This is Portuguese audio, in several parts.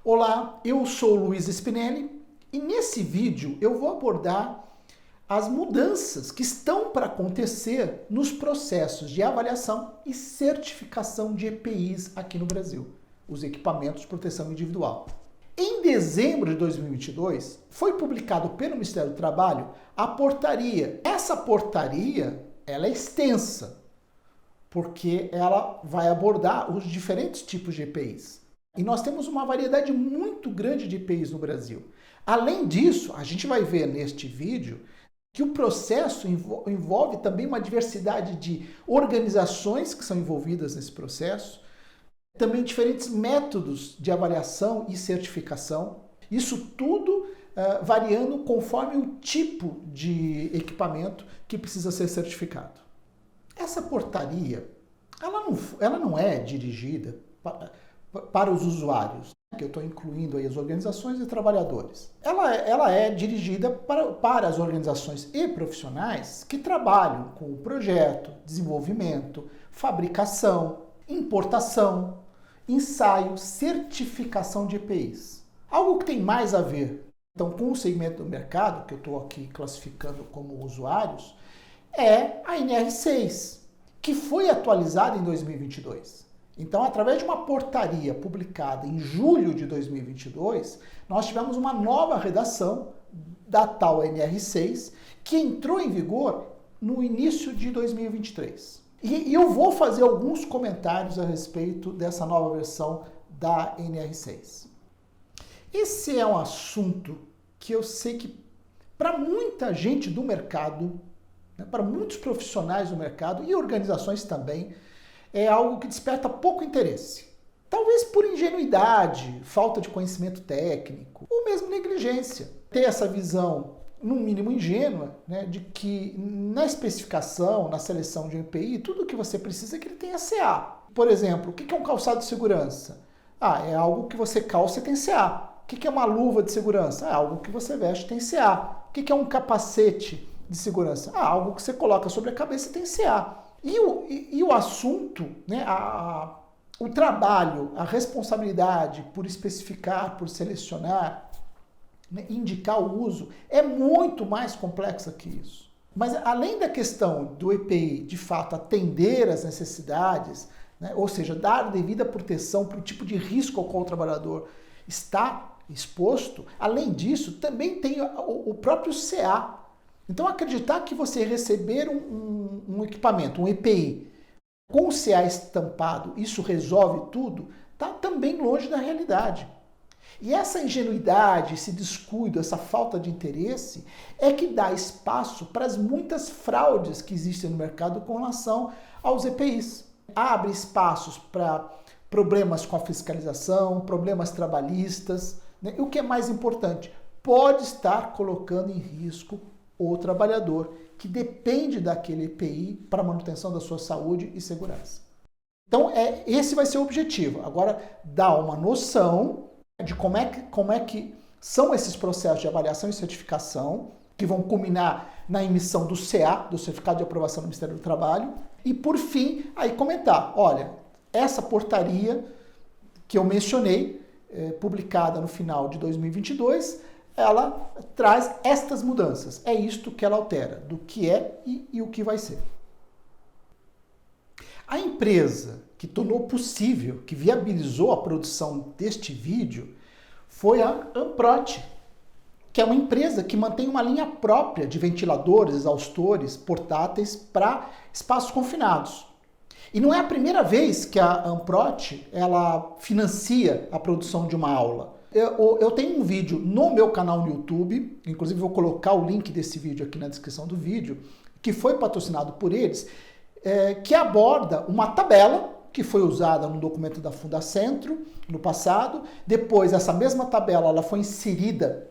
Olá, eu sou o Luiz Spinelli e nesse vídeo eu vou abordar as mudanças que estão para acontecer nos processos de avaliação e certificação de EPIs aqui no Brasil, os equipamentos de proteção individual. Em dezembro de 2022, foi publicado pelo Ministério do Trabalho a portaria. Essa portaria, ela é extensa, porque ela vai abordar os diferentes tipos de EPIs. E nós temos uma variedade muito grande de EPIs no Brasil. Além disso, a gente vai ver neste vídeo que o processo envolve também uma diversidade de organizações que são envolvidas nesse processo, também diferentes métodos de avaliação e certificação. Isso tudo variando conforme o tipo de equipamento que precisa ser certificado. Essa portaria, ela não é dirigida para os usuários, que eu estou incluindo aí as organizações e trabalhadores. Ela é dirigida para as organizações e profissionais que trabalham com o projeto, desenvolvimento, fabricação, importação, ensaio, certificação de EPIs. Algo que tem mais a ver, então, com o segmento do mercado, que eu estou aqui classificando como usuários, é a NR6, que foi atualizada em 2022. Então, através de uma portaria publicada em julho de 2022, nós tivemos uma nova redação da tal NR6, que entrou em vigor no início de 2023. E eu vou fazer alguns comentários a respeito dessa nova versão da NR6. Esse é um assunto que eu sei que, para muita gente do mercado, para muitos profissionais do mercado e organizações também, é algo que desperta pouco interesse. Talvez por ingenuidade, falta de conhecimento técnico, ou mesmo negligência. Ter essa visão, no mínimo ingênua, de que na especificação, na seleção de um EPI, tudo o que você precisa é que ele tenha CA. Por exemplo, o que é um calçado de segurança? É algo que você calça e tem CA. O que é uma luva de segurança? É algo que você veste e tem CA. O que é um capacete de segurança? Algo que você coloca sobre a cabeça e tem CA. E o assunto, o trabalho, a responsabilidade por especificar, por selecionar, indicar o uso, é muito mais complexa que isso. Mas além da questão do EPI, de fato, atender às necessidades, ou seja, dar devida proteção para o tipo de risco ao qual o trabalhador está exposto, além disso, também tem o próprio CA. Então, acreditar que você receber um equipamento, um EPI, com o CA estampado, isso resolve tudo, está também longe da realidade. E essa ingenuidade, esse descuido, essa falta de interesse é que dá espaço para as muitas fraudes que existem no mercado com relação aos EPIs. Abre espaços para problemas com a fiscalização, problemas trabalhistas, E o que é mais importante, pode estar colocando em risco o trabalhador que depende daquele EPI para a manutenção da sua saúde e segurança. Então, esse vai ser o objetivo. Agora, dar uma noção de como é que são esses processos de avaliação e certificação, que vão culminar na emissão do CA, do Certificado de Aprovação do Ministério do Trabalho, e, por fim, aí comentar, olha, essa portaria que eu mencionei, publicada no final de 2022, ela traz estas mudanças. É isto que ela altera, do que é e o que vai ser. A empresa que tornou possível, que viabilizou a produção deste vídeo, foi a Amprot, que é uma empresa que mantém uma linha própria de ventiladores, exaustores, portáteis para espaços confinados. E não é a primeira vez que a Amprot ela financia a produção de uma aula. Eu tenho um vídeo no meu canal no YouTube, inclusive vou colocar o link desse vídeo aqui na descrição do vídeo, que foi patrocinado por eles, que aborda uma tabela que foi usada no documento da Fundacentro no passado. Depois, essa mesma tabela ela foi inserida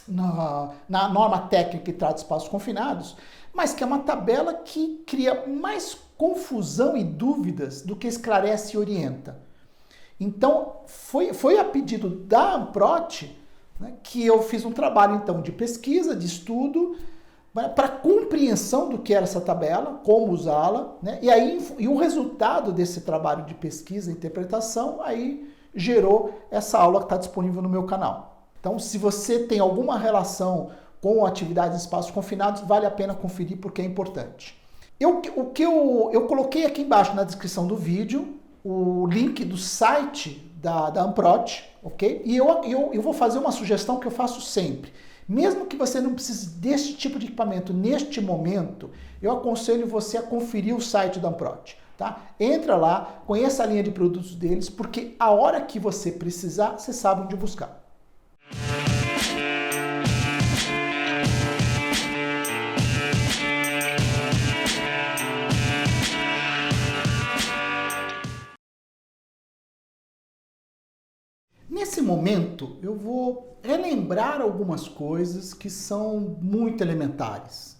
na norma técnica que trata espaços confinados, mas que é uma tabela que cria mais confusão e dúvidas do que esclarece e orienta. Então, foi a pedido da Amprot, que eu fiz um trabalho então, de pesquisa, de estudo, para compreensão do que era essa tabela, como usá-la, e o resultado desse trabalho de pesquisa e interpretação aí gerou essa aula que está disponível no meu canal. Então, se você tem alguma relação com atividades em espaços confinados, vale a pena conferir porque é importante. Eu coloquei aqui embaixo na descrição do vídeo o link do site da Amprot, ok? E eu vou fazer uma sugestão que eu faço sempre. Mesmo que você não precise desse tipo de equipamento neste momento, eu aconselho você a conferir o site da Amprot, tá? Entra lá, conheça a linha de produtos deles, porque a hora que você precisar, você sabe onde buscar. Nesse momento, eu vou relembrar algumas coisas que são muito elementares.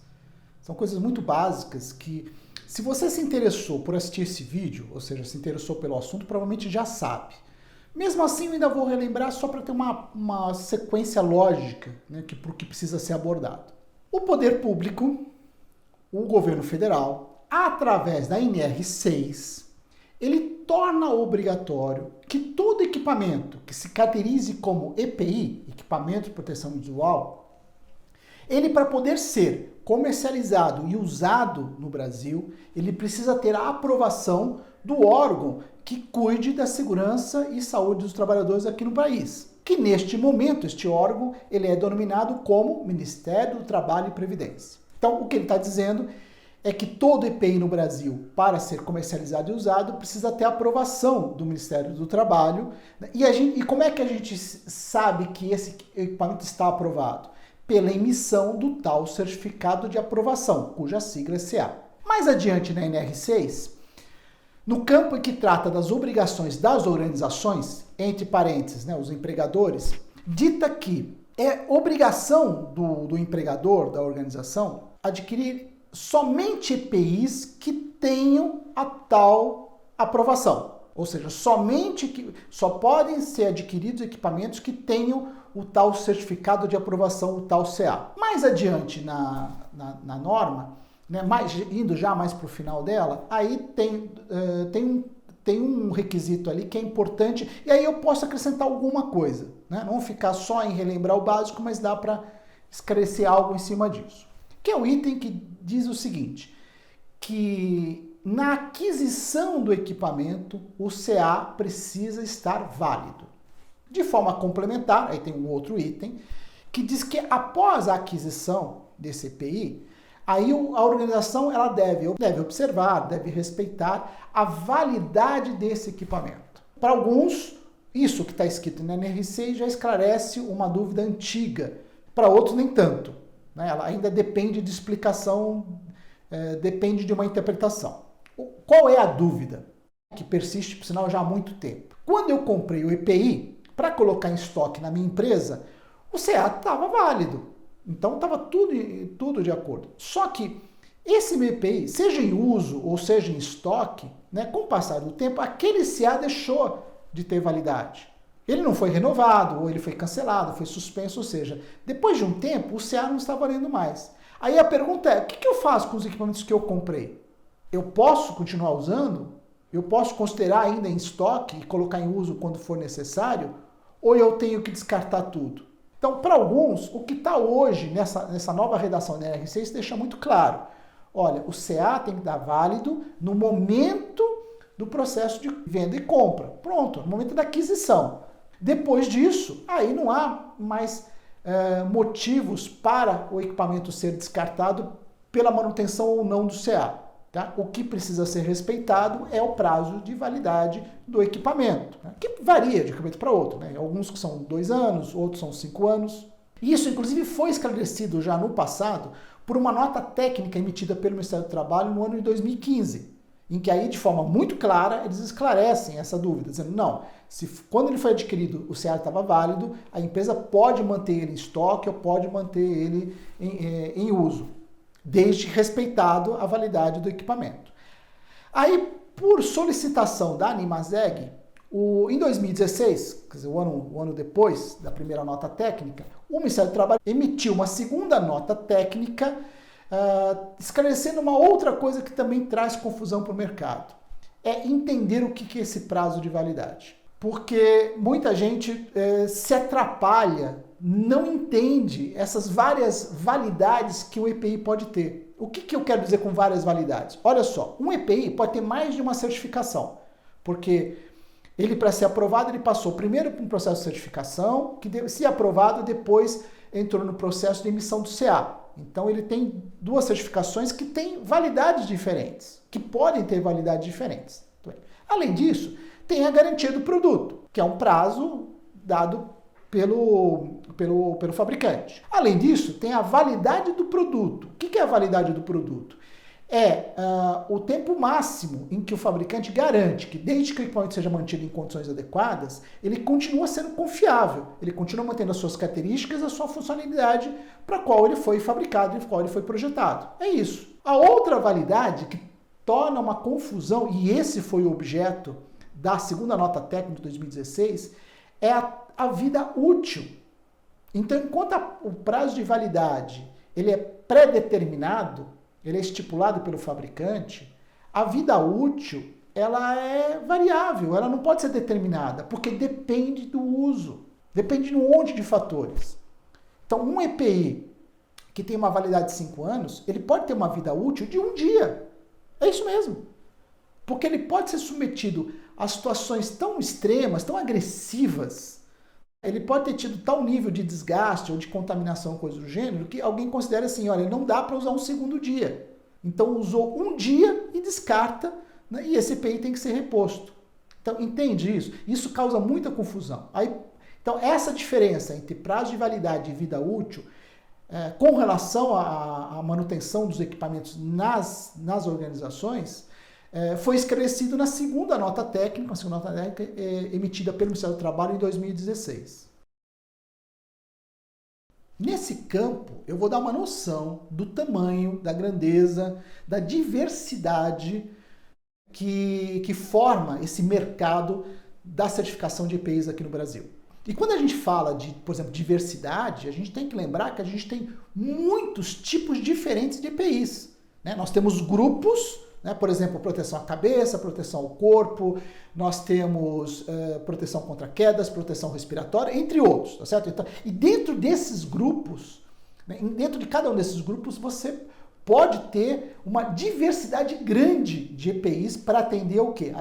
São coisas muito básicas que, se você se interessou por assistir esse vídeo, ou seja, se interessou pelo assunto, provavelmente já sabe. Mesmo assim, eu ainda vou relembrar só para ter uma sequência lógica, né, para o que precisa ser abordado. O poder público, o governo federal, através da NR6, ele torna obrigatório que todo equipamento que se caracterize como EPI, Equipamento de Proteção Visual, ele, para poder ser comercializado e usado no Brasil, ele precisa ter a aprovação do órgão que cuide da segurança e saúde dos trabalhadores aqui no país. Que neste momento, este órgão, ele é denominado como Ministério do Trabalho e Previdência. Então, o que ele está dizendo é que todo EPI no Brasil, para ser comercializado e usado, precisa ter a aprovação do Ministério do Trabalho. E como é que a gente sabe que esse equipamento está aprovado? Pela emissão do tal certificado de aprovação, cuja sigla é CA. Mais adiante na NR6, no campo em que trata das obrigações das organizações, entre parênteses, né, os empregadores, dita que é obrigação do empregador, da organização, adquirir somente EPIs que tenham a tal aprovação. Ou seja, só podem ser adquiridos equipamentos que tenham o tal certificado de aprovação, o tal CA. Mais adiante na norma, né, indo já mais para o final dela, aí tem um requisito ali que é importante, e aí eu posso acrescentar alguma coisa, né? Não ficar só em relembrar o básico, mas dá para esclarecer algo em cima disso. Que é o item que diz o seguinte, que na aquisição do equipamento, o CA precisa estar válido. De forma complementar, aí tem um outro item, que diz que após a aquisição desse EPI, aí a organização ela deve observar, deve respeitar a validade desse equipamento. Para alguns, isso que está escrito na NR6 já esclarece uma dúvida antiga, para outros nem tanto. Ela ainda depende de explicação, depende de uma interpretação. Qual é a dúvida? Que persiste, por sinal, já há muito tempo. Quando eu comprei o EPI, para colocar em estoque na minha empresa, o CA estava válido. Então estava tudo de acordo. Só que esse meu EPI, seja em uso ou seja em estoque, né, com o passar do tempo, aquele CA deixou de ter validade. Ele não foi renovado, ou ele foi cancelado, foi suspenso, ou seja, depois de um tempo, o CA não está valendo mais. Aí a pergunta é, o que eu faço com os equipamentos que eu comprei? Eu posso continuar usando? Eu posso considerar ainda em estoque e colocar em uso quando for necessário? Ou eu tenho que descartar tudo? Então, para alguns, o que está hoje nessa nova redação da NR6 deixa muito claro. Olha, o CA tem que estar válido no momento do processo de venda e compra. Pronto, no momento da aquisição. Depois disso, aí não há mais motivos para o equipamento ser descartado pela manutenção ou não do CA. Tá? O que precisa ser respeitado é o prazo de validade do equipamento, né? Que varia de equipamento para outro. Né? Alguns que são 2 anos, outros são 5 anos. Isso, inclusive, foi esclarecido já no passado por uma nota técnica emitida pelo Ministério do Trabalho no ano de 2015, em que aí, de forma muito clara, eles esclarecem essa dúvida, dizendo, não, quando ele foi adquirido, o CA estava válido, a empresa pode manter ele em estoque ou pode manter ele em uso, desde respeitado a validade do equipamento. Aí, por solicitação da Animaseg, em 2016, quer dizer, o ano depois da primeira nota técnica, o Ministério do Trabalho emitiu uma segunda nota técnica esclarecendo uma outra coisa que também traz confusão para o mercado. É entender o que é esse prazo de validade. porque muita gente se atrapalha, não entende essas várias validades que o EPI pode ter. O que eu quero dizer com várias validades? Olha só, um EPI pode ter mais de uma certificação, porque ele, para ser aprovado, ele passou primeiro por um processo de certificação, que se aprovado, depois entrou no processo de emissão do CA. Então ele tem duas certificações que têm validades diferentes, que podem ter validades diferentes. Além disso, tem a garantia do produto, que é um prazo dado pelo fabricante. Além disso, tem a validade do produto. O que é a validade do produto? É o tempo máximo em que o fabricante garante que, desde que o equipamento seja mantido em condições adequadas, ele continua sendo confiável, ele continua mantendo as suas características, a sua funcionalidade para a qual ele foi fabricado e para a qual ele foi projetado. É isso. A outra validade que torna uma confusão, e esse foi o objeto da segunda nota técnica de 2016, é a vida útil. Então, enquanto o prazo de validade ele é pré-determinado, ele é estipulado pelo fabricante, a vida útil ela é variável, ela não pode ser determinada, porque depende do uso, depende de um monte de fatores. Então, um EPI que tem uma validade de 5 anos, ele pode ter uma vida útil de 1 dia. É isso mesmo. Porque ele pode ser submetido a situações tão extremas, tão agressivas, ele pode ter tido tal nível de desgaste ou de contaminação, coisa do gênero, que alguém considera assim, olha, não dá para usar um segundo dia. Então usou 1 dia e descarta, né, e esse EPI tem que ser reposto. Então entende isso? Isso causa muita confusão. Então essa diferença entre prazo de validade e vida útil, com relação à manutenção dos equipamentos nas organizações, foi esclarecido na segunda nota técnica, emitida pelo Ministério do Trabalho em 2016. Nesse campo, eu vou dar uma noção do tamanho, da grandeza, da diversidade que forma esse mercado da certificação de EPIs aqui no Brasil. E quando a gente fala de, por exemplo, diversidade, a gente tem que lembrar que a gente tem muitos tipos diferentes de EPIs, né? Nós temos grupos, né? Por exemplo, proteção à cabeça, proteção ao corpo, nós temos proteção contra quedas, proteção respiratória, entre outros, tá certo? Então, e dentro desses grupos, né, dentro de cada um desses grupos, você pode ter uma diversidade grande de EPIs para atender o quê?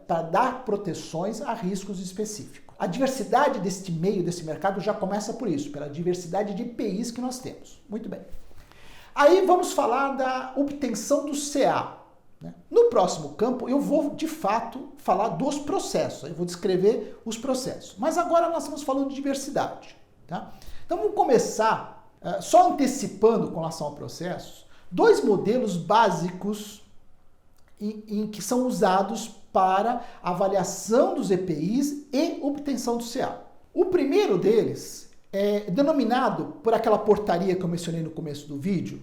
Para dar proteções a riscos específicos. A diversidade deste meio, desse mercado, já começa por isso, pela diversidade de EPIs que nós temos. Muito bem. Aí vamos falar da obtenção do CA. Né? No próximo campo, eu vou, de fato, falar dos processos. Eu vou descrever os processos. Mas agora nós estamos falando de diversidade. Tá? Então vamos começar, só antecipando com relação a processos, 2 modelos básicos em que são usados para avaliação dos EPIs e obtenção do CA. O primeiro deles é denominado por aquela portaria que eu mencionei no começo do vídeo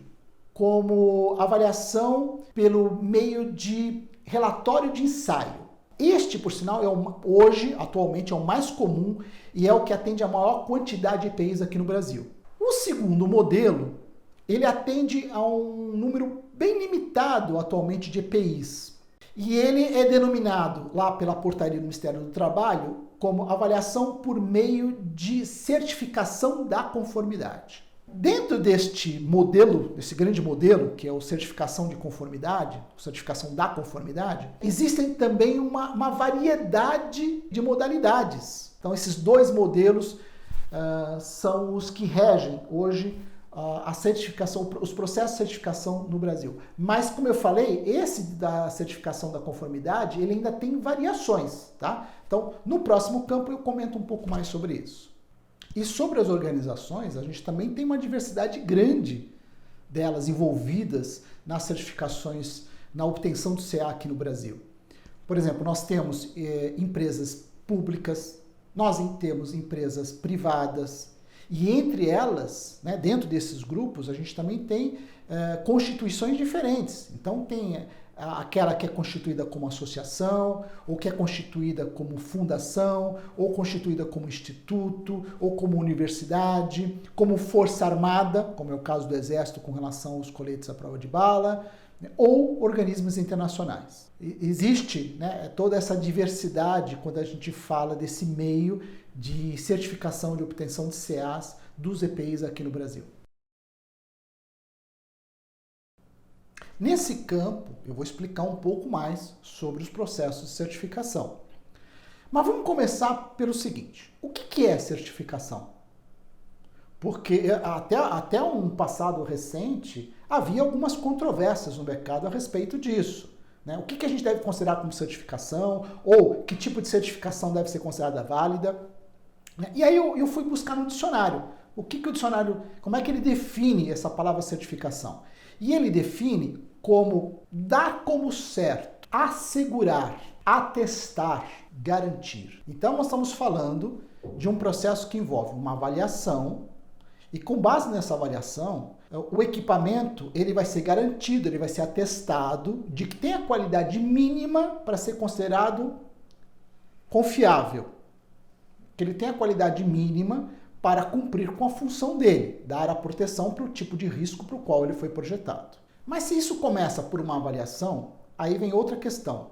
como avaliação pelo meio de relatório de ensaio. Este, por sinal, hoje, atualmente, é o mais comum e é o que atende a maior quantidade de EPIs aqui no Brasil. O segundo modelo, ele atende a um número bem limitado atualmente de EPIs. E ele é denominado lá pela portaria do Ministério do Trabalho como avaliação por meio de certificação da conformidade. Dentro deste modelo, desse grande modelo, que é o certificação de conformidade, certificação da conformidade, existem também uma variedade de modalidades. Então esses 2 modelos são os que regem hoje a certificação, os processos de certificação no Brasil. Mas, como eu falei, esse da certificação da conformidade, ele ainda tem variações, tá? Então, no próximo campo eu comento um pouco mais sobre isso. E sobre as organizações, a gente também tem uma diversidade grande delas envolvidas nas certificações, na obtenção do CA aqui no Brasil. Por exemplo, nós temos empresas públicas, nós temos empresas privadas, e entre elas, né, dentro desses grupos, a gente também tem constituições diferentes. Então tem aquela que é constituída como associação, ou que é constituída como fundação, ou constituída como instituto, ou como universidade, como força armada, como é o caso do Exército com relação aos coletes à prova de bala, né, ou organismos internacionais. Existe, né, toda essa diversidade quando a gente fala desse meio de certificação de obtenção de CAs dos EPIs aqui no Brasil. Nesse campo, eu vou explicar um pouco mais sobre os processos de certificação. Mas vamos começar pelo seguinte: o que é certificação? Porque até um passado recente havia algumas controvérsias no mercado a respeito disso. Né? O que a gente deve considerar como certificação, ou que tipo de certificação deve ser considerada válida. Né? E aí eu fui buscar no dicionário. O dicionário, como é que ele define essa palavra certificação? E ele define como dar como certo, assegurar, atestar, garantir. Então nós estamos falando de um processo que envolve uma avaliação e com base nessa avaliação, o equipamento ele vai ser garantido, ele vai ser atestado de que tem a qualidade mínima para ser considerado confiável. Que ele tem a qualidade mínima para cumprir com a função dele, dar a proteção para o tipo de risco para o qual ele foi projetado. Mas se isso começa por uma avaliação, aí vem outra questão.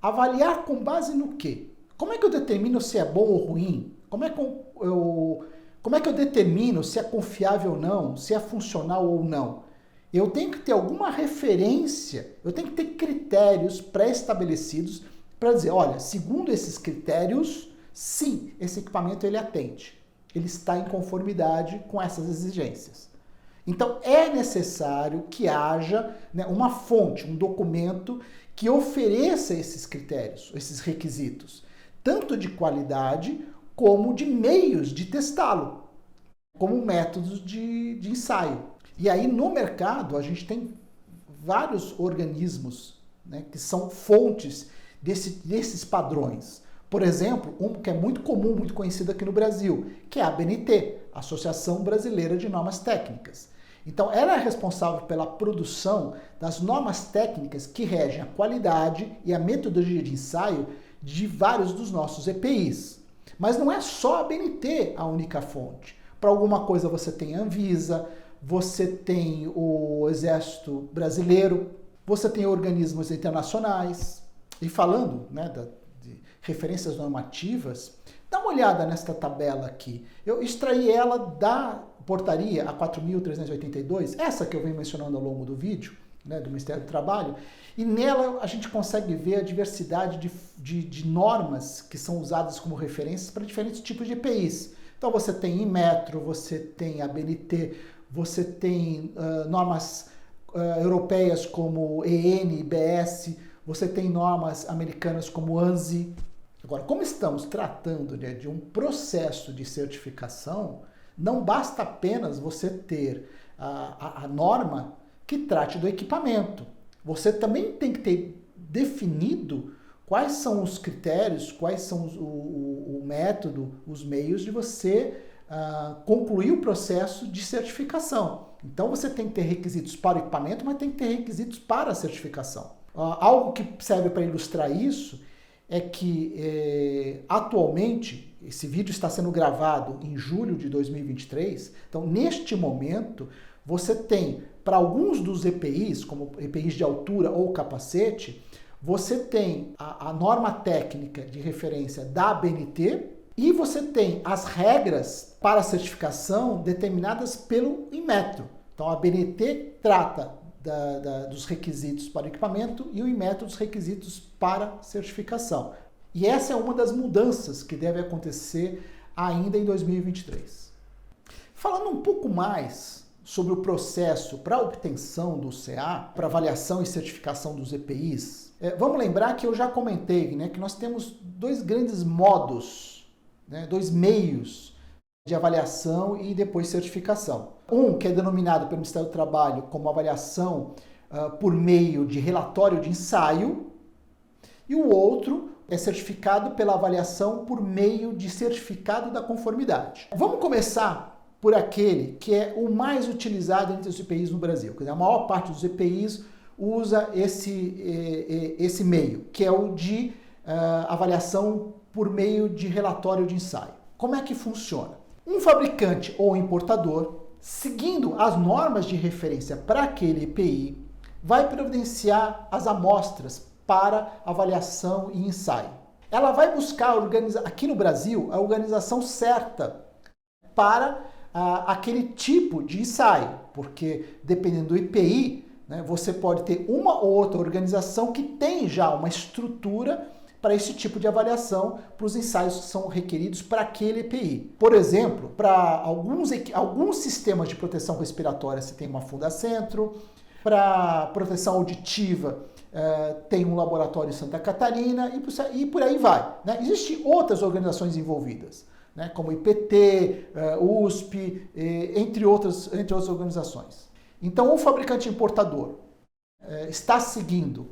Avaliar com base no quê? Como é que eu determino se é bom ou ruim? Como é que eu determino se é confiável ou não, se é funcional ou não? Eu tenho que ter alguma referência, eu tenho que ter critérios pré-estabelecidos para dizer, olha, segundo esses critérios, sim, esse equipamento ele atende. Ele está em conformidade com essas exigências. Então, é necessário que haja, né, uma fonte, um documento que ofereça esses critérios, esses requisitos, tanto de qualidade como de meios de testá-lo, como métodos de ensaio. E aí, no mercado, a gente tem vários organismos, né, que são fontes desses padrões. Por exemplo, um que é muito comum, muito conhecido aqui no Brasil, que é a ABNT, Associação Brasileira de Normas Técnicas. Então, ela é responsável pela produção das normas técnicas que regem a qualidade e a metodologia de ensaio de vários dos nossos EPIs. Mas não é só a ABNT a única fonte. Para alguma coisa você tem a Anvisa, você tem o Exército Brasileiro, você tem organismos internacionais. E falando, né, de referências normativas, dá uma olhada nesta tabela aqui. Eu extraí ela da portaria a 4.382, essa que eu venho mencionando ao longo do vídeo, né, do Ministério do Trabalho, e nela a gente consegue ver a diversidade de normas que são usadas como referências para diferentes tipos de EPIs. Então você tem Inmetro, você tem ABNT, você tem normas europeias como EN, IBS, você tem normas americanas como ANSI. Agora, como estamos tratando, né, de um processo de certificação, não basta apenas você ter a norma que trate do equipamento. Você também tem que ter definido quais são os critérios, quais são o método, os meios de você concluir o processo de certificação. Então você tem que ter requisitos para o equipamento, mas tem que ter requisitos para a certificação. Algo que serve para ilustrar isso é que atualmente, esse vídeo está sendo gravado em julho de 2023, então neste momento você tem, para alguns dos EPIs, como EPIs de altura ou capacete, você tem a norma técnica de referência da ABNT e você tem as regras para a certificação determinadas pelo Inmetro. Então a ABNT trata dos requisitos para o equipamento e o Inmetro dos requisitos para certificação. E essa é uma das mudanças que deve acontecer ainda em 2023. Falando um pouco mais sobre o processo para a obtenção do CA, para avaliação e certificação dos EPIs, vamos lembrar que eu já comentei, né, que nós temos dois grandes modos, né, dois meios de avaliação e depois certificação. Um que é denominado pelo Ministério do Trabalho como avaliação por meio de relatório de ensaio, e o outro é certificado pela avaliação por meio de certificado da conformidade. Vamos começar por aquele que é o mais utilizado entre os EPIs no Brasil. Quer dizer, a maior parte dos EPIs usa esse meio, que é o de avaliação por meio de relatório de ensaio. Como é que funciona? Um fabricante ou importador, seguindo as normas de referência para aquele EPI, vai providenciar as amostras para avaliação e ensaio. Ela vai buscar, aqui no Brasil, a organização certa para aquele tipo de ensaio, porque dependendo do IPI, né, você pode ter uma ou outra organização que tem já uma estrutura para esse tipo de avaliação, para os ensaios que são requeridos para aquele EPI. Por exemplo, para alguns sistemas de proteção respiratória você tem uma Fundacentro, para proteção auditiva tem um laboratório em Santa Catarina e por aí vai. Né? Existem outras organizações envolvidas, né? Como IPT, USP, entre outras organizações. Então, o fabricante importador está seguindo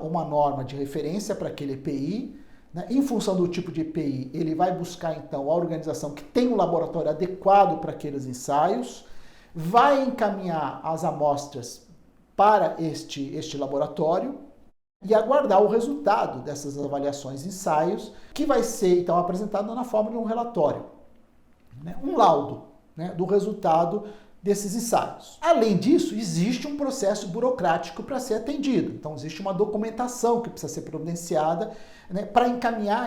uma norma de referência para aquele EPI, né? Em função do tipo de EPI, ele vai buscar então a organização que tem um laboratório adequado para aqueles ensaios, vai encaminhar as amostras para este laboratório e aguardar o resultado dessas avaliações e ensaios, que vai ser então apresentado na forma de um relatório, né? Um laudo, né, do resultado desses ensaios. Além disso, existe um processo burocrático para ser atendido. Então, existe uma documentação que precisa ser providenciada, né, para encaminhar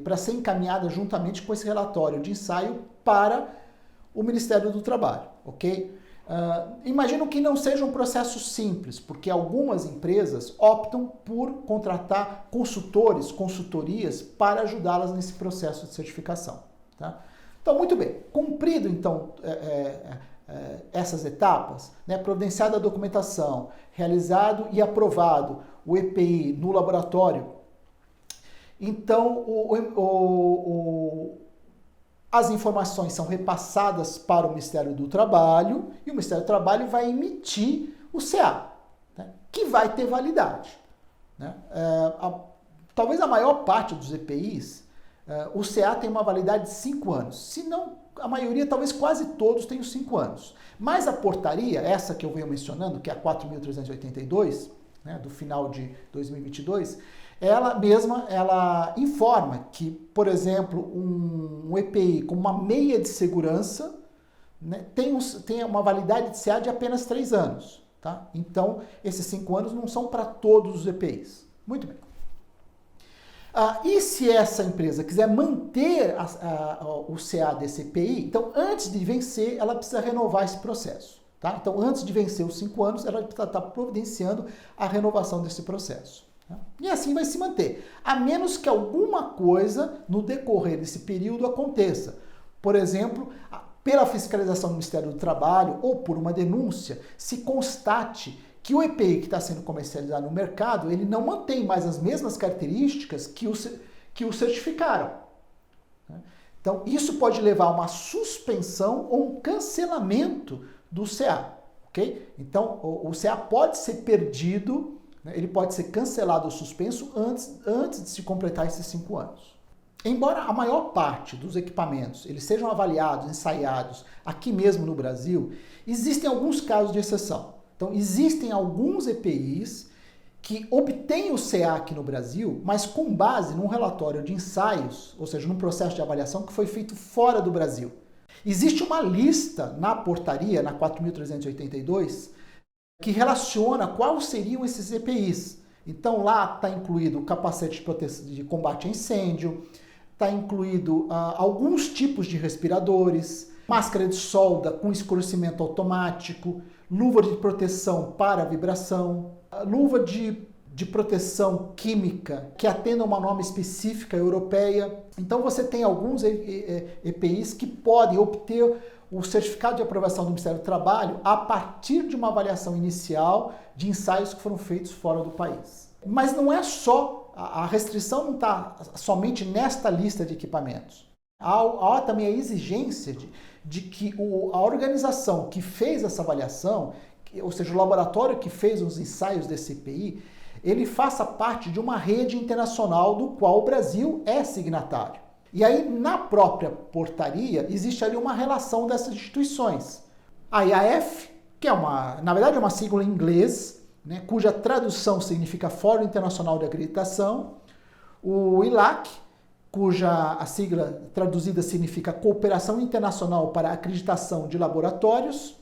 para ser encaminhada juntamente com esse relatório de ensaio para o Ministério do Trabalho, ok? Imagino que não seja um processo simples, porque algumas empresas optam por contratar consultorias para ajudá-las nesse processo de certificação. Tá? Então, muito bem. Cumprido, então, essas etapas, né, providenciada a documentação, realizado e aprovado o EPI no laboratório, então as informações são repassadas para o Ministério do Trabalho e o Ministério do Trabalho vai emitir o CA, né, que vai ter validade. Né? Talvez a maior parte dos EPIs, o CA tem uma validade de 5 anos. Se não, a maioria, talvez quase todos, tenham 5 anos. Mas a portaria, essa que eu venho mencionando, que é a 4.382, né, do final de 2022, ela informa que, por exemplo, um EPI com uma meia de segurança, né, tem uma validade de CA de apenas 3 anos. Tá? Então, esses 5 anos não são para todos os EPIs. Muito bem. E se essa empresa quiser manter o CA desse EPI, então, antes de vencer, ela precisa renovar esse processo. Tá? Então, antes de vencer os 5 anos, ela precisa estar providenciando a renovação desse processo. E assim vai se manter, a menos que alguma coisa no decorrer desse período aconteça. Por exemplo, pela fiscalização do Ministério do Trabalho ou por uma denúncia, se constate que o EPI que está sendo comercializado no mercado, ele não mantém mais as mesmas características que o certificaram. Então, isso pode levar a uma suspensão ou um cancelamento do CA. Okay? Então, o CA pode ser perdido, ele pode ser cancelado ou suspenso antes de se completar esses 5 anos. Embora a maior parte dos equipamentos eles sejam avaliados, ensaiados aqui mesmo no Brasil, existem alguns casos de exceção. Então, existem alguns EPIs que obtêm o CA aqui no Brasil, mas com base num relatório de ensaios, ou seja, num processo de avaliação que foi feito fora do Brasil. Existe uma lista na portaria, na 4.382, que relaciona quais seriam esses EPIs. Então lá está incluído o capacete de combate a incêndio, está incluído alguns tipos de respiradores, máscara de solda com escurecimento automático, luva de proteção para vibração, luva de proteção química que atenda a uma norma específica europeia. Então você tem alguns EPIs que podem obter o certificado de aprovação do Ministério do Trabalho a partir de uma avaliação inicial de ensaios que foram feitos fora do país. Mas não é só, a restrição não está somente nesta lista de equipamentos. Há também a exigência de que a organização que fez essa avaliação, ou seja, o laboratório que fez os ensaios desse EPI, ele faça parte de uma rede internacional do qual o Brasil é signatário. E aí, na própria portaria, existe ali uma relação dessas instituições. A IAF, que na verdade é uma sigla em inglês, né, cuja tradução significa Fórum Internacional de Acreditação, o ILAC, cuja a sigla traduzida significa Cooperação Internacional para a Acreditação de Laboratórios,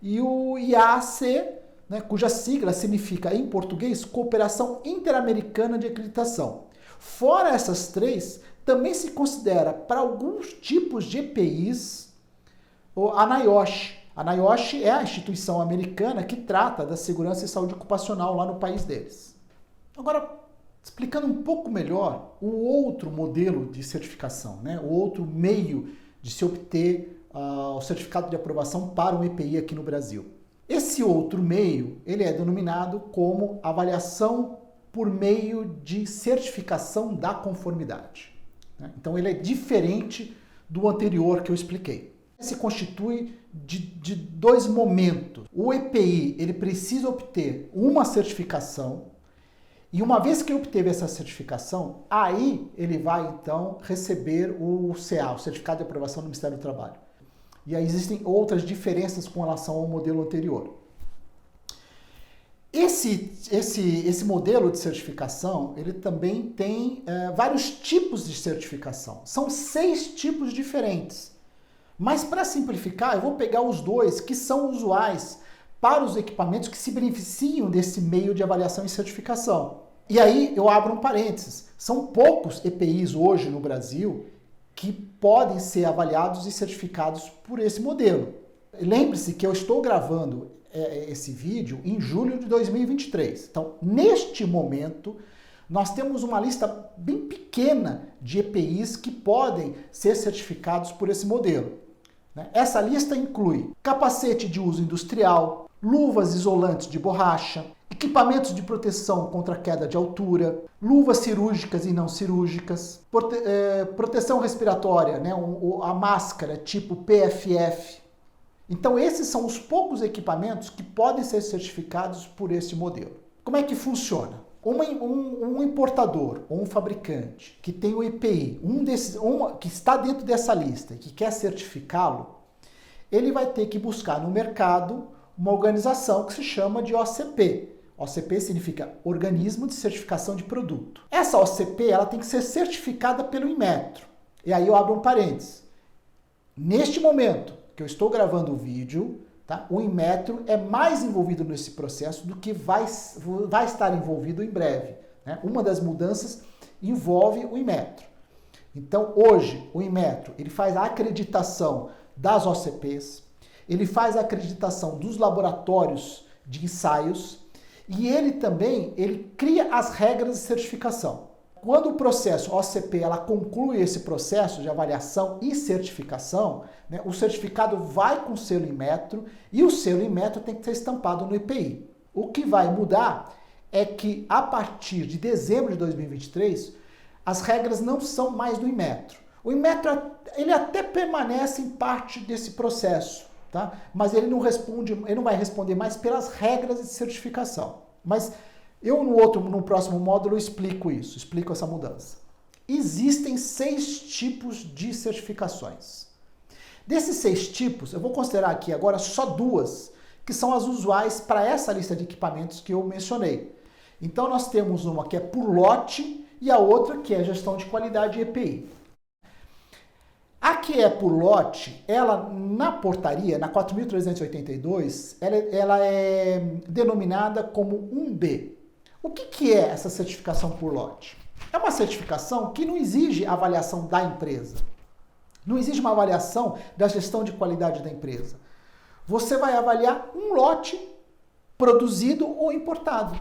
e o IAAC, né, cuja sigla significa, em português, Cooperação Interamericana de Acreditação. Fora essas três, também se considera, para alguns tipos de EPIs, a NIOSH. A NIOSH é a instituição americana que trata da segurança e saúde ocupacional lá no país deles. Agora, explicando um pouco melhor o outro modelo de certificação, né? O outro meio de se obter o certificado de aprovação para um EPI aqui no Brasil. Esse outro meio, ele é denominado como avaliação por meio de certificação da conformidade. Então ele é diferente do anterior que eu expliquei. Se constitui de dois momentos. O EPI, ele precisa obter uma certificação, e uma vez que ele obteve essa certificação, aí ele vai então receber o CA, o Certificado de Aprovação do Ministério do Trabalho. E aí existem outras diferenças com relação ao modelo anterior. Esse modelo de certificação, ele também tem vários tipos de certificação. São 6 tipos diferentes. Mas para simplificar, eu vou pegar os 2 que são usuais para os equipamentos que se beneficiam desse meio de avaliação e certificação. E aí eu abro um parênteses. São poucos EPIs hoje no Brasil que podem ser avaliados e certificados por esse modelo. Lembre-se que eu estou gravando esse vídeo em julho de 2023. Então, neste momento, nós temos uma lista bem pequena de EPIs que podem ser certificados por esse modelo. Essa lista inclui capacete de uso industrial, luvas isolantes de borracha, equipamentos de proteção contra queda de altura, luvas cirúrgicas e não cirúrgicas, proteção respiratória, né, a máscara tipo PFF. Então esses são os poucos equipamentos que podem ser certificados por esse modelo. Como é que funciona? Um importador ou um fabricante que tem o EPI, que está dentro dessa lista e que quer certificá-lo, ele vai ter que buscar no mercado uma organização que se chama de OCP. OCP significa Organismo de Certificação de Produto. Essa OCP ela tem que ser certificada pelo Inmetro. E aí eu abro um parênteses. Neste momento que eu estou gravando o vídeo, tá, o Inmetro é mais envolvido nesse processo do que vai estar envolvido em breve. Né? Uma das mudanças envolve o Inmetro. Então, hoje, o Inmetro ele faz a acreditação das OCPs, ele faz a acreditação dos laboratórios de ensaios e ele também cria as regras de certificação. Quando o processo OCP ela conclui esse processo de avaliação e certificação, né, o certificado vai com o selo Inmetro e o selo Inmetro tem que ser estampado no EPI. O que vai mudar é que a partir de dezembro de 2023, as regras não são mais do Inmetro. O Inmetro ele até permanece em parte desse processo, tá? Mas ele não vai responder mais pelas regras de certificação. Mas eu no próximo módulo explico essa mudança. Existem 6 tipos de certificações. Desses 6 tipos, eu vou considerar aqui agora só 2, que são as usuais para essa lista de equipamentos que eu mencionei. Então nós temos uma que é por lote e a outra que é gestão de qualidade EPI. A que é por lote, ela na portaria, na 4.382, ela é denominada como 1B. O que é essa certificação por lote? É uma certificação que não exige avaliação da empresa. Não exige uma avaliação da gestão de qualidade da empresa. Você vai avaliar um lote produzido ou importado.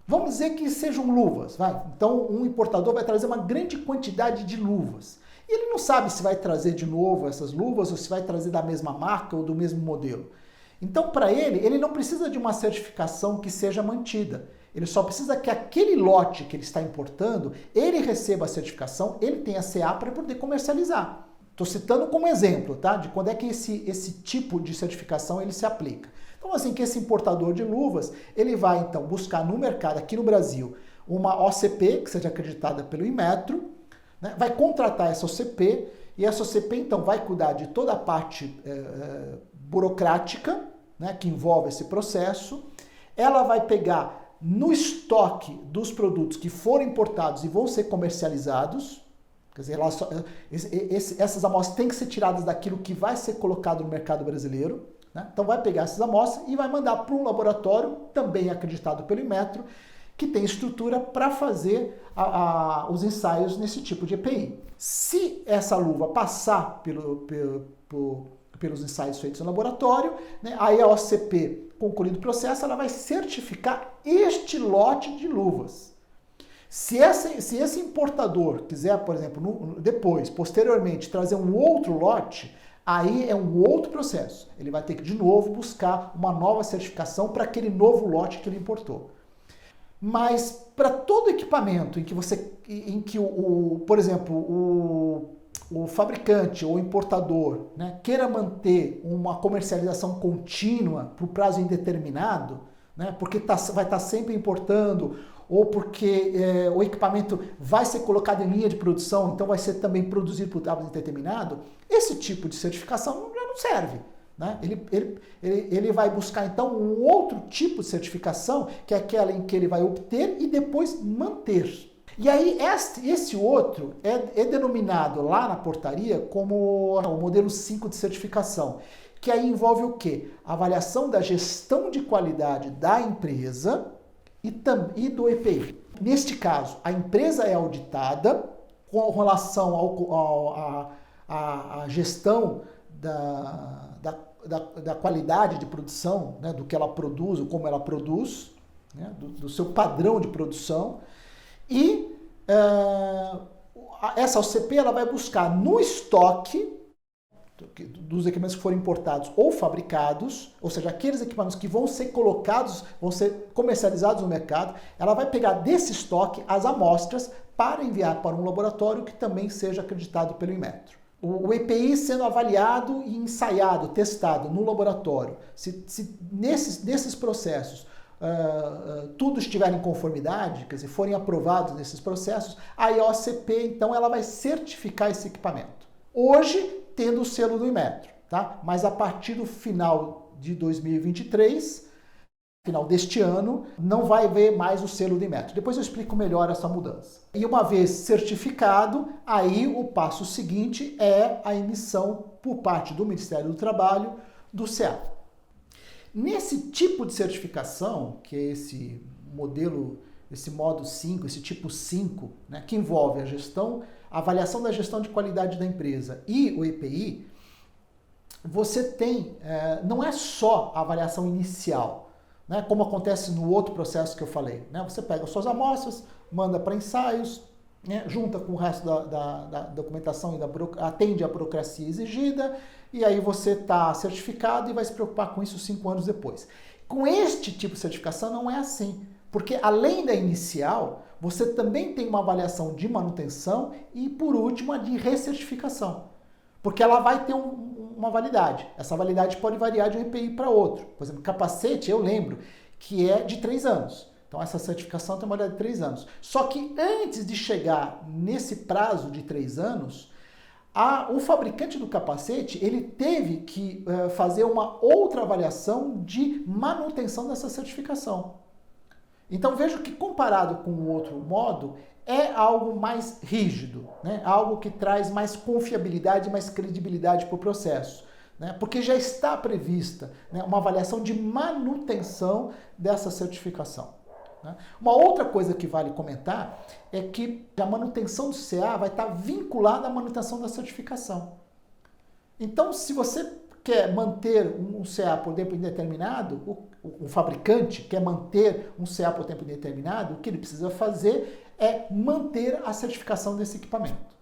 Vamos dizer que sejam luvas. Então, um importador vai trazer uma grande quantidade de luvas. E ele não sabe se vai trazer de novo essas luvas ou se vai trazer da mesma marca ou do mesmo modelo. Então, para ele não precisa de uma certificação que seja mantida. Ele só precisa que aquele lote que ele está importando, ele receba a certificação, ele tenha CA para poder comercializar. Estou citando como exemplo, tá? De quando é que esse tipo de certificação ele se aplica. Então, assim, que esse importador de luvas, ele vai, então, buscar no mercado, aqui no Brasil, uma OCP, que seja acreditada pelo Inmetro, né? Vai contratar essa OCP, e essa OCP, então, vai cuidar de toda a parte burocrática, né, que envolve esse processo. Ela vai pegar no estoque dos produtos que foram importados e vão ser comercializados, quer dizer, essas amostras têm que ser tiradas daquilo que vai ser colocado no mercado brasileiro, né? Então vai pegar essas amostras e vai mandar para um laboratório, também acreditado pelo Inmetro, que tem estrutura para fazer os ensaios nesse tipo de EPI. Se essa luva passar pelos ensaios feitos no laboratório, né, aí a OCP, concluído o processo, ela vai certificar este lote de luvas. Se esse importador quiser, por exemplo, posteriormente, trazer um outro lote, aí é um outro processo. Ele vai ter que, de novo, buscar uma nova certificação para aquele novo lote que ele importou. Mas para todo equipamento por exemplo, o fabricante ou importador, né, queira manter uma comercialização contínua por prazo indeterminado, né, porque vai estar sempre importando, ou porque o equipamento vai ser colocado em linha de produção, então vai ser também produzido por prazo indeterminado, esse tipo de certificação já não serve. Né? Ele vai buscar então um outro tipo de certificação, que é aquela em que ele vai obter e depois manter. E aí esse outro é denominado lá na portaria como o modelo 5 de certificação, que aí envolve o quê? A avaliação da gestão de qualidade da empresa e do EPI. Neste caso, a empresa é auditada com relação à gestão da qualidade de produção, né, do que ela produz, ou como ela produz, né, do seu padrão de produção, e essa OCP ela vai buscar no estoque dos equipamentos que forem importados ou fabricados, ou seja, aqueles equipamentos que vão ser colocados, vão ser comercializados no mercado, ela vai pegar desse estoque as amostras para enviar para um laboratório que também seja acreditado pelo Inmetro. O EPI sendo avaliado e ensaiado, testado no laboratório. Se nesses processos tudo estiver em conformidade, quer dizer, forem aprovados nesses processos, aí a OCP, então, ela vai certificar esse equipamento. Hoje, tendo o selo do Inmetro, tá? Mas a partir do final de 2023, final deste ano, não vai haver mais o selo do Inmetro. Depois eu explico melhor essa mudança. E uma vez certificado, aí o passo seguinte é a emissão por parte do Ministério do Trabalho do CA. Nesse tipo de certificação, que é esse modelo, esse modo 5, esse tipo 5, né, que envolve a avaliação da gestão de qualidade da empresa e o EPI, você tem, não é só a avaliação inicial, né, como acontece no outro processo que eu falei. Né? Você pega as suas amostras, manda para ensaios, né, junta com o resto da documentação e atende à burocracia exigida, e aí você está certificado e vai se preocupar com isso 5 anos depois. Com este tipo de certificação não é assim, porque além da inicial, você também tem uma avaliação de manutenção e, por último, a de recertificação, porque ela vai ter uma validade. Essa validade pode variar de um EPI para outro. Por exemplo, capacete, eu lembro que é de 3 anos. Então, essa certificação tem uma validade de 3 anos. Só que antes de chegar nesse prazo de 3 anos, o fabricante do capacete ele teve que fazer uma outra avaliação de manutenção dessa certificação. Então, vejo que comparado com o outro modo, é algo mais rígido, né? Algo que traz mais confiabilidade, mais credibilidade para o processo. Né? Porque já está prevista, né, uma avaliação de manutenção dessa certificação. Né? Uma outra coisa que vale comentar é que a manutenção do CA vai estar vinculada à manutenção da certificação. Então, se você quer manter um CA por tempo indeterminado, o fabricante quer manter um CA por tempo indeterminado, o que ele precisa fazer é manter a certificação desse equipamento.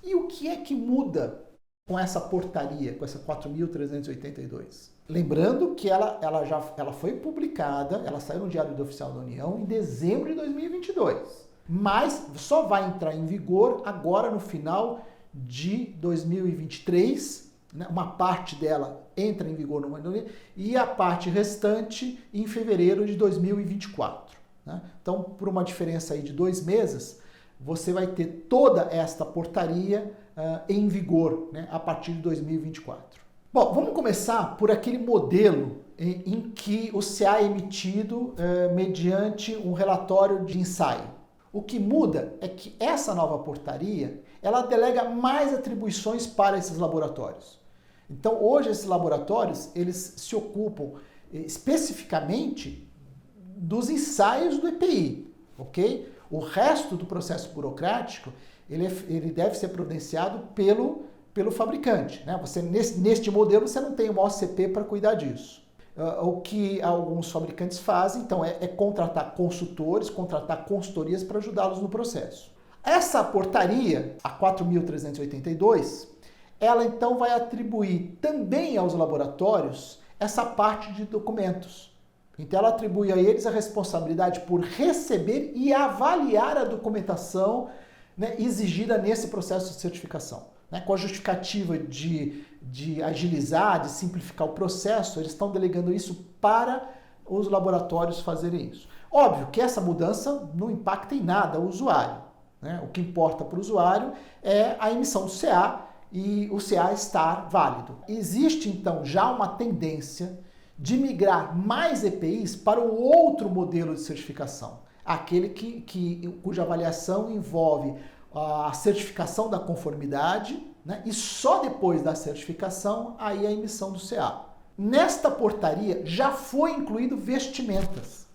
E o que é que muda com essa portaria, com essa 4.382? Lembrando que ela foi publicada, ela saiu no Diário Oficial da União em dezembro de 2022, mas só vai entrar em vigor agora no final de 2023, né? Uma parte dela entra em vigor no ano e a parte restante em fevereiro de 2024. Né? Então, por uma diferença aí de 2 meses, você vai ter toda esta portaria em vigor, né, a partir de 2024. Bom, vamos começar por aquele modelo em que o CA é emitido mediante um relatório de ensaio. O que muda é que essa nova portaria, ela delega mais atribuições para esses laboratórios. Então, hoje, esses laboratórios, eles se ocupam especificamente dos ensaios do EPI, ok? O resto do processo burocrático, ele deve ser providenciado pelo fabricante, né? Você, neste modelo, você não tem uma OCP para cuidar disso. O que alguns fabricantes fazem, então, é contratar consultores, contratar consultorias para ajudá-los no processo. Essa portaria, a 4.382, ela então vai atribuir também aos laboratórios essa parte de documentos. Então ela atribui a eles a responsabilidade por receber e avaliar a documentação, né, exigida nesse processo de certificação. Né, com a justificativa de agilizar, de simplificar o processo, eles estão delegando isso para os laboratórios fazerem isso. Óbvio que essa mudança não impacta em nada o usuário, né? O que importa para o usuário é a emissão do CA e o CA estar válido. Existe então já uma tendência de migrar mais EPIs para o outro modelo de certificação, aquele cuja avaliação envolve a certificação da conformidade, né? E só depois da certificação aí a emissão do CA. Nesta portaria já foi incluído vestimentas.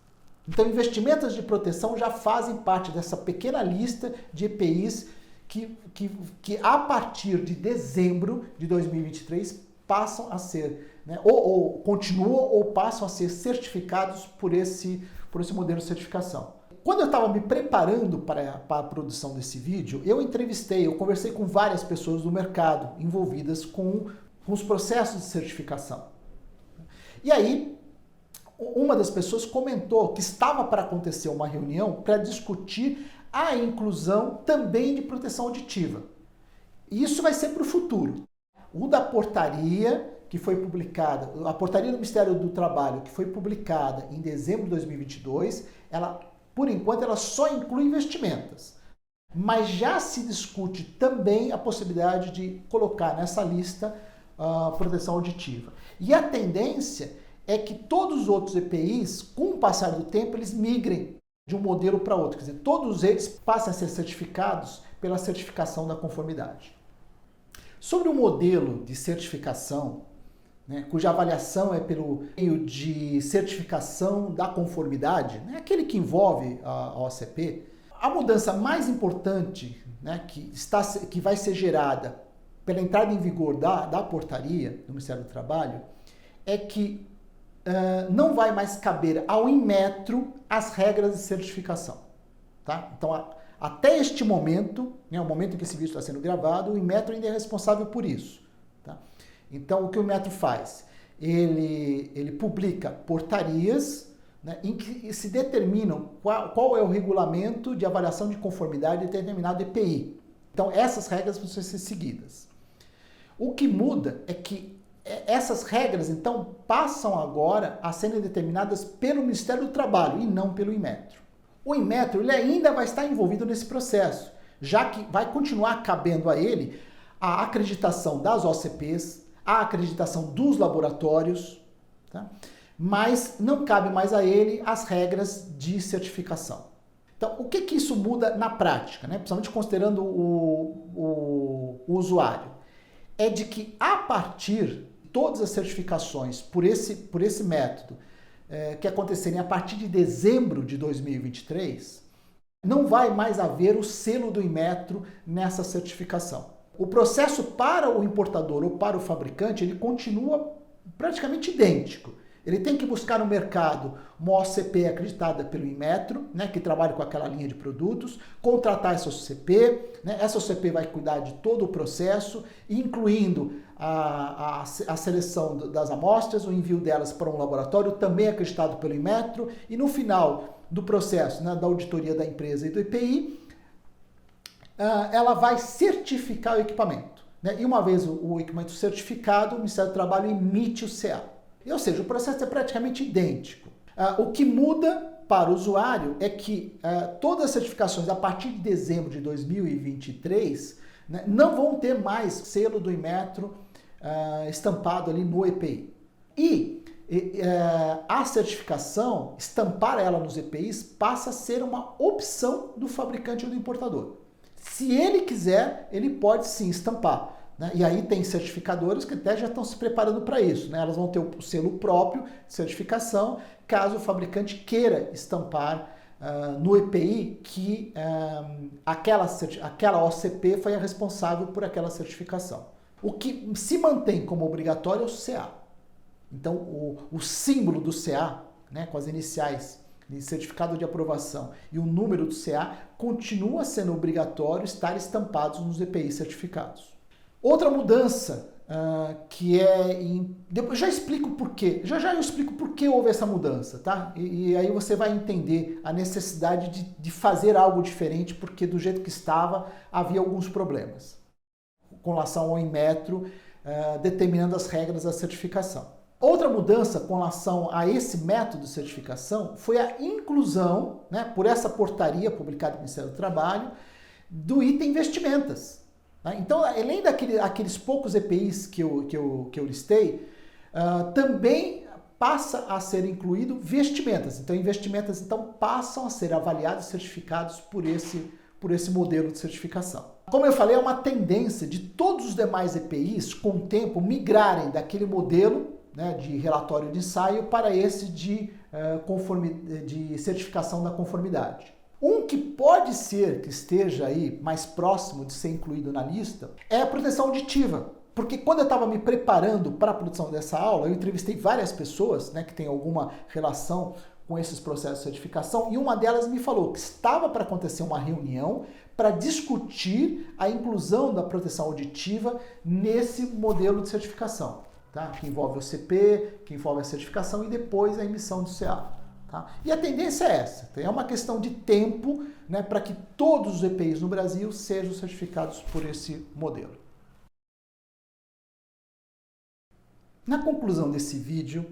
Então, vestimentas de proteção já fazem parte dessa pequena lista de EPIs que a partir de dezembro de 2023 passam a ser, né, ou continuam ou passam a ser certificados por esse modelo de certificação. Quando eu estava me preparando para a produção desse vídeo, eu conversei com várias pessoas do mercado envolvidas com os processos de certificação. E aí, uma das pessoas comentou que estava para acontecer uma reunião para discutir a inclusão também de proteção auditiva. E isso vai ser para o futuro. O da portaria que foi publicada, a portaria do Ministério do Trabalho que foi publicada em dezembro de 2022, ela, por enquanto, ela só inclui vestimentas. Mas já se discute também a possibilidade de colocar nessa lista proteção auditiva. E a tendência é que todos os outros EPIs, com o passar do tempo, eles migrem de um modelo para outro. Quer dizer, todos eles passam a ser certificados pela certificação da conformidade. Sobre o modelo de certificação, né, cuja avaliação é pelo meio de certificação da conformidade, né, aquele que envolve a OCP, a mudança mais importante, né, que vai ser gerada pela entrada em vigor da portaria do Ministério do Trabalho é que não vai mais caber ao Inmetro as regras de certificação. Tá? Então, até este momento, né, o momento em que esse vídeo está sendo gravado, o Inmetro ainda é responsável por isso. Tá? Então, o que o Inmetro faz? Ele publica portarias, né, em que se determinam qual é o regulamento de avaliação de conformidade de determinado EPI. Então, essas regras vão ser seguidas. O que muda é que essas regras, então, passam agora a serem determinadas pelo Ministério do Trabalho e não pelo Inmetro. O Inmetro ele ainda vai estar envolvido nesse processo, já que vai continuar cabendo a ele a acreditação das OCPs, a acreditação dos laboratórios, tá? Mas não cabe mais a ele as regras de certificação. Então, o que isso muda na prática, né? Principalmente considerando o usuário? É de que, a partir de todas as certificações por esse método que acontecerem a partir de dezembro de 2023, não vai mais haver o selo do Inmetro nessa certificação. O processo para o importador ou para o fabricante, ele continua praticamente idêntico. Ele tem que buscar no mercado uma OCP acreditada pelo Inmetro, né, que trabalha com aquela linha de produtos, contratar essa OCP, né, essa OCP vai cuidar de todo o processo, incluindo a seleção das amostras, o envio delas para um laboratório também acreditado pelo Inmetro, e no final do processo, né, da auditoria da empresa e do EPI, ela vai certificar o equipamento. Né, e uma vez o equipamento certificado, o Ministério do Trabalho emite o CA. Ou seja, o processo é praticamente idêntico. O que muda para o usuário é que todas as certificações a partir de dezembro de 2023, né, não vão ter mais selo do Inmetro estampado ali no EPI. E a certificação, estampar ela nos EPIs, passa a ser uma opção do fabricante ou do importador. Se ele quiser, ele pode sim estampar. né? E aí tem certificadoras que até já estão se preparando para isso, né? Elas vão ter o selo próprio de certificação, caso o fabricante queira estampar no EPI que aquela OCP foi a responsável por aquela certificação. O que se mantém como obrigatório é o CA. Então, o símbolo do CA, né, com as iniciais de certificado de aprovação e o número do CA, continua sendo obrigatório estar estampados nos EPI certificados. Outra mudança que eu já explico por quê. Já eu explico por que houve essa mudança, tá? E aí você vai entender a necessidade de fazer algo diferente, porque do jeito que estava havia alguns problemas com relação ao Inmetro, determinando as regras da certificação. Outra mudança com relação a esse método de certificação foi a inclusão, né, por essa portaria publicada pelo Ministério do Trabalho, do item vestimentas. Então, além daqueles poucos EPIs que eu listei, também passa a ser incluído vestimentas. Então, vestimentas passam a ser avaliados e certificados por esse modelo de certificação. Como eu falei, é uma tendência de todos os demais EPIs, com o tempo, migrarem daquele modelo, né, de relatório de ensaio para esse de certificação da conformidade. Um que pode ser que esteja aí mais próximo de ser incluído na lista é a proteção auditiva. Porque quando eu estava me preparando para a produção dessa aula, eu entrevistei várias pessoas, né, que têm alguma relação com esses processos de certificação, e uma delas me falou que estava para acontecer uma reunião para discutir a inclusão da proteção auditiva nesse modelo de certificação, tá? Que envolve o CP, que envolve a certificação e depois a emissão do CA. Tá? E a tendência é essa, é uma questão de tempo, né, para que todos os EPIs no Brasil sejam certificados por esse modelo. Na conclusão desse vídeo,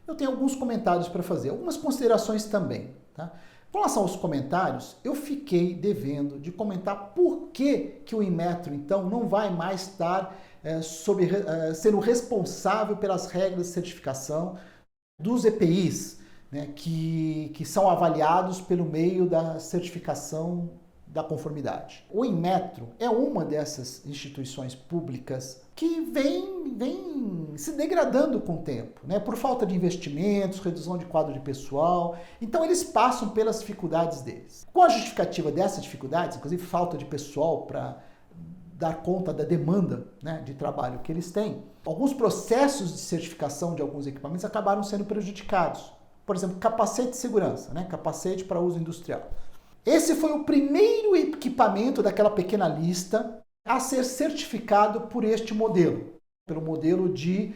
eu tenho alguns comentários para fazer, algumas considerações também. Tá? Com relação aos comentários, eu fiquei devendo de comentar por que o Inmetro, então, não vai mais estar sendo responsável pelas regras de certificação dos EPIs, né, que são avaliados pelo meio da certificação da conformidade. O Inmetro é uma dessas instituições públicas que vem se degradando com o tempo, né, por falta de investimentos, redução de quadro de pessoal. Então eles passam pelas dificuldades deles. Com a justificativa dessas dificuldades, inclusive falta de pessoal para dar conta da demanda, né, de trabalho que eles têm, alguns processos de certificação de alguns equipamentos acabaram sendo prejudicados. Por exemplo, capacete de segurança, né, capacete para uso industrial. Esse foi o primeiro equipamento daquela pequena lista a ser certificado por este modelo, pelo modelo de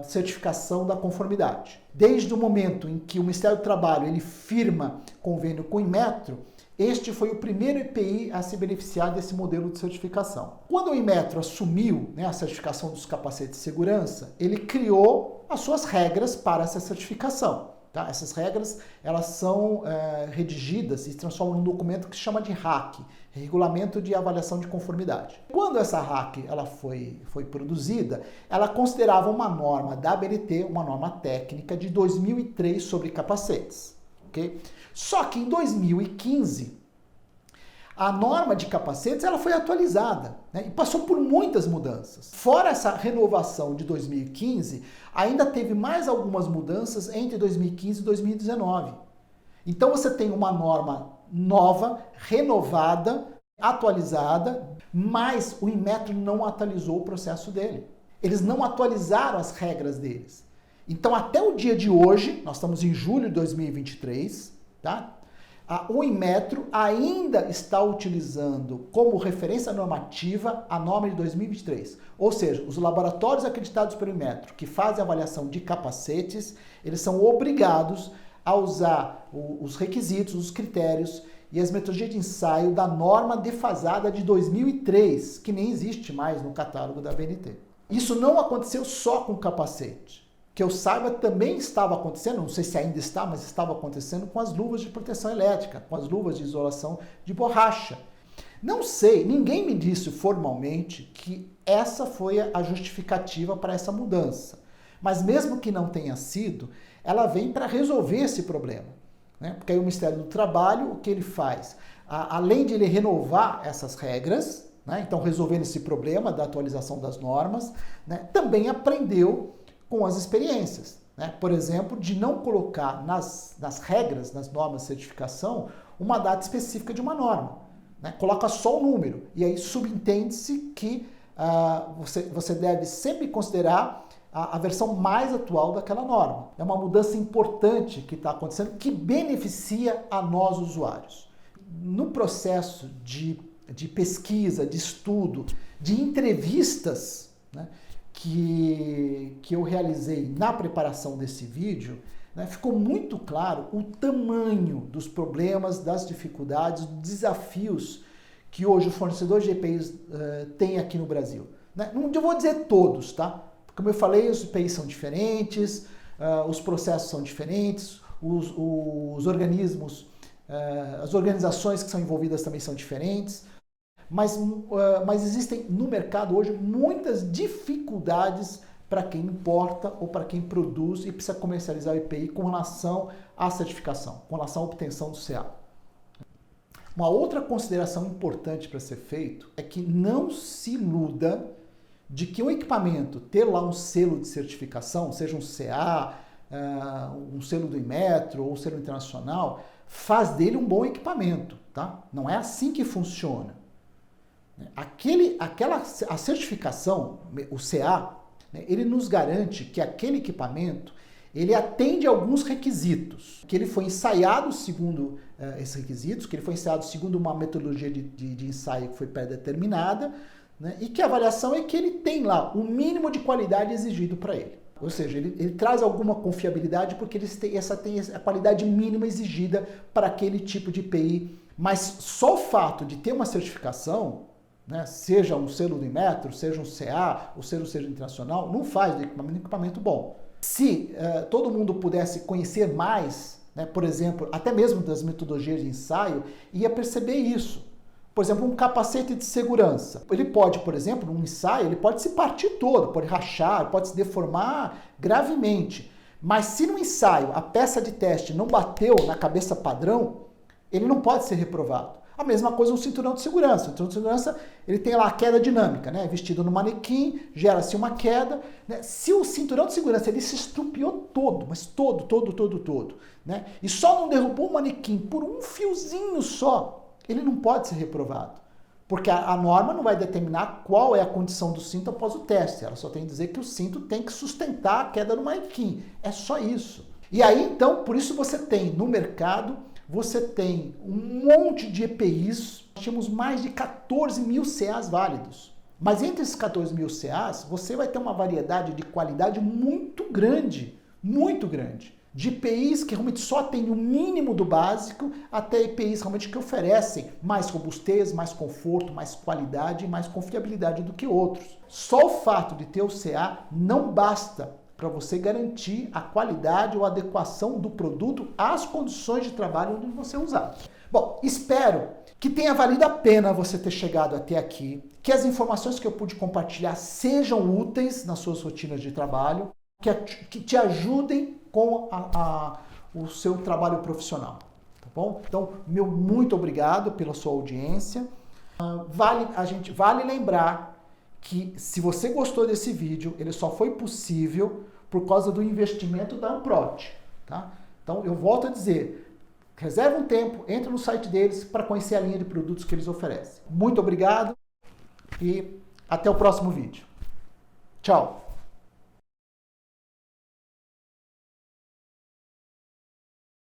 certificação da conformidade. Desde o momento em que o Ministério do Trabalho ele firma convênio com o Inmetro, este foi o primeiro EPI a se beneficiar desse modelo de certificação. Quando o Inmetro assumiu, né, a certificação dos capacetes de segurança, ele criou as suas regras para essa certificação. Tá? Essas regras elas são redigidas e se transformam num documento que se chama de RAC, Regulamento de Avaliação de Conformidade. Quando essa RAC ela foi produzida, ela considerava uma norma da ABNT, uma norma técnica de 2003 sobre capacetes. Okay? Só que em 2015, a norma de capacetes ela foi atualizada, né, e passou por muitas mudanças. Fora essa renovação de 2015, ainda teve mais algumas mudanças entre 2015 e 2019. Então você tem uma norma nova, renovada, atualizada, mas o Inmetro não atualizou o processo dele. Eles não atualizaram as regras deles. Então até o dia de hoje, nós estamos em julho de 2023, tá? O Inmetro ainda está utilizando como referência normativa a norma de 2023. Ou seja, os laboratórios acreditados pelo Inmetro que fazem avaliação de capacetes, eles são obrigados a usar os requisitos, os critérios e as metodologias de ensaio da norma defasada de 2003, que nem existe mais no catálogo da ABNT. Isso não aconteceu só com capacete. Que eu saiba, também estava acontecendo, não sei se ainda está, mas estava acontecendo com as luvas de proteção elétrica, com as luvas de isolação de borracha. Não sei, ninguém me disse formalmente que essa foi a justificativa para essa mudança. Mas mesmo que não tenha sido, ela vem para resolver esse problema. Né? Porque aí o Ministério do Trabalho, o que ele faz? Além de ele renovar essas regras, né? Então resolvendo esse problema da atualização das normas, né? Também aprendeu com as experiências, né? Por exemplo, de não colocar nas regras, nas normas de certificação, uma data específica de uma norma, né? Coloca só o número, e aí subentende-se que você deve sempre considerar a versão mais atual daquela norma. É uma mudança importante que está acontecendo, que beneficia a nós usuários. No processo de pesquisa, de estudo, de entrevistas, né, que eu realizei na preparação desse vídeo, né, ficou muito claro o tamanho dos problemas, das dificuldades, dos desafios que hoje os fornecedores de EPIs têm aqui no Brasil. Né? Não vou dizer todos, tá? Como eu falei, os EPIs são diferentes, os processos são diferentes, os organismos, as organizações que são envolvidas também são diferentes, mas existem no mercado hoje muitas dificuldades para quem importa ou para quem produz e precisa comercializar o EPI com relação à certificação, com relação à obtenção do CA. Uma outra consideração importante para ser feito é que não se iluda de que o equipamento ter lá um selo de certificação, seja um CA, um selo do Inmetro ou um selo internacional, faz dele um bom equipamento, tá? Não é assim que funciona. A certificação, o CA, né, ele nos garante que aquele equipamento ele atende a alguns requisitos, que ele foi ensaiado segundo esses requisitos, que ele foi ensaiado segundo uma metodologia de ensaio que foi pré-determinada, né, e que a avaliação é que ele tem lá o mínimo de qualidade exigido para ele. Ou seja, ele traz alguma confiabilidade porque ele tem a qualidade mínima exigida para aquele tipo de EPI. Mas só o fato de ter uma certificação, né, seja um selo do Inmetro, seja um CA, ou seja internacional, não faz do equipamento um equipamento bom. Se todo mundo pudesse conhecer mais, né, por exemplo, até mesmo das metodologias de ensaio, ia perceber isso. Por exemplo, um capacete de segurança. Ele pode, por exemplo, num ensaio, ele pode se partir todo, pode rachar, pode se deformar gravemente. Mas se no ensaio a peça de teste não bateu na cabeça padrão, ele não pode ser reprovado. A mesma coisa no cinturão de segurança. O cinturão de segurança, ele tem lá a queda dinâmica, né? Vestido no manequim, gera-se uma queda. Né? Se o cinturão de segurança ele se estrupiou todo, mas todo, né? E só não derrubou o manequim por um fiozinho só, ele não pode ser reprovado. Porque a norma não vai determinar qual é a condição do cinto após o teste. Ela só tem que dizer que o cinto tem que sustentar a queda do manequim. É só isso. E aí, então, por isso você tem no mercado, você tem um monte de EPIs. Nós tínhamos mais de 14 mil CAs válidos. Mas entre esses 14 mil CAs, você vai ter uma variedade de qualidade muito grande. Muito grande. De EPIs que realmente só tem o mínimo do básico, até EPIs realmente que oferecem mais robustez, mais conforto, mais qualidade e mais confiabilidade do que outros. Só o fato de ter o CA não basta para você garantir a qualidade ou a adequação do produto às condições de trabalho onde você usar. Bom, espero que tenha valido a pena você ter chegado até aqui, que as informações que eu pude compartilhar sejam úteis nas suas rotinas de trabalho, que te ajudem com o seu trabalho profissional, tá bom? Então, meu muito obrigado pela sua audiência. Vale lembrar que se você gostou desse vídeo, ele só foi possível por causa do investimento da Amprot, tá? Então, eu volto a dizer, reserva um tempo, entra no site deles para conhecer a linha de produtos que eles oferecem. Muito obrigado e até o próximo vídeo. Tchau!